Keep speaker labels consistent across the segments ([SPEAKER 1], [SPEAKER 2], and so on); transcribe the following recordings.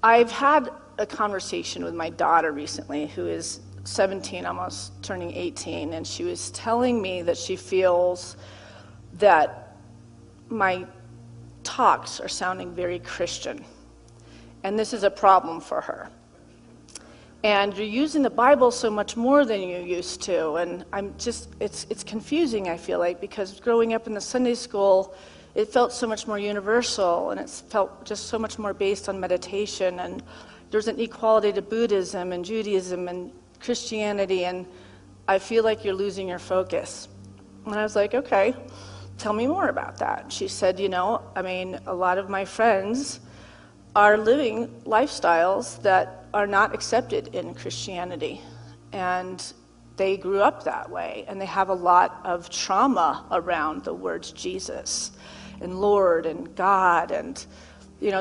[SPEAKER 1] I've had a conversation with my daughter recently, who is 17, almost turning 18, and she was telling me that she feels that my talks are sounding very Christian, and this is a problem for her. And you're using the Bible so much more than you used to, and it's confusing, I feel like, because growing up in the Sunday school, it felt so much more universal, and it felt just so much more based on meditation, and there's an equality to Buddhism and Judaism and Christianity, and I feel like you're losing your focus. And I was like, okay, tell me more about that. She said, a lot of my friends are living lifestyles that are not accepted in Christianity, and they grew up that way, and they have a lot of trauma around the words Jesus and Lord and God, and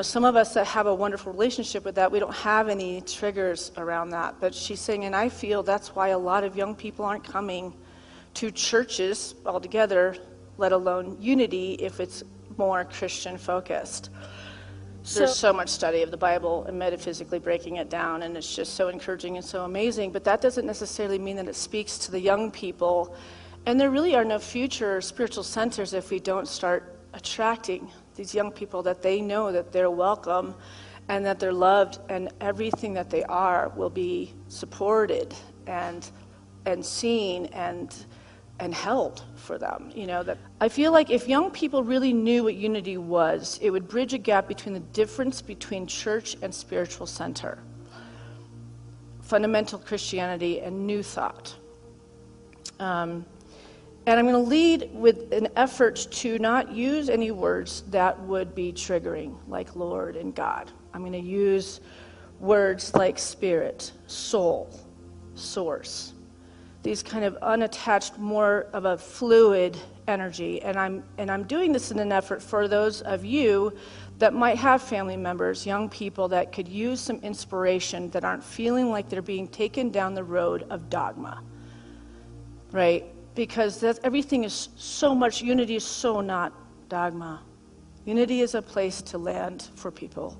[SPEAKER 1] some of us that have a wonderful relationship with that, we don't have any triggers around that. But she's saying, and I feel that's why a lot of young people aren't coming to churches altogether, let alone unity, if it's more Christian focused. There's so much study of the Bible and metaphysically breaking it down, and it's just so encouraging and so amazing, but that doesn't necessarily mean that it speaks to the young people. And there really are no future spiritual centers if we don't start attracting these young people, that they know that they're welcome and that they're loved, and everything that they are will be supported and seen and held for them. That I feel like if young people really knew what unity was, it would bridge a gap between the difference between church and spiritual center, fundamental Christianity and new thought. And I'm going to lead with an effort to not use any words that would be triggering, like Lord and God. I'm going to use words like spirit, soul, source, these kind of unattached, more of a fluid energy. And I'm doing this in an effort for those of you that might have family members, young people that could use some inspiration, that aren't feeling like they're being taken down the road of dogma, right? Because everything is so much, unity is so not dogma. Unity is a place to land for people.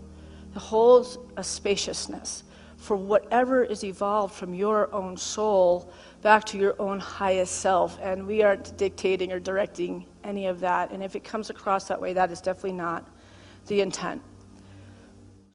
[SPEAKER 1] It holds a spaciousness for whatever is evolved from your own soul back to your own highest self. And we aren't dictating or directing any of that. And if it comes across that way, that is definitely not the intent.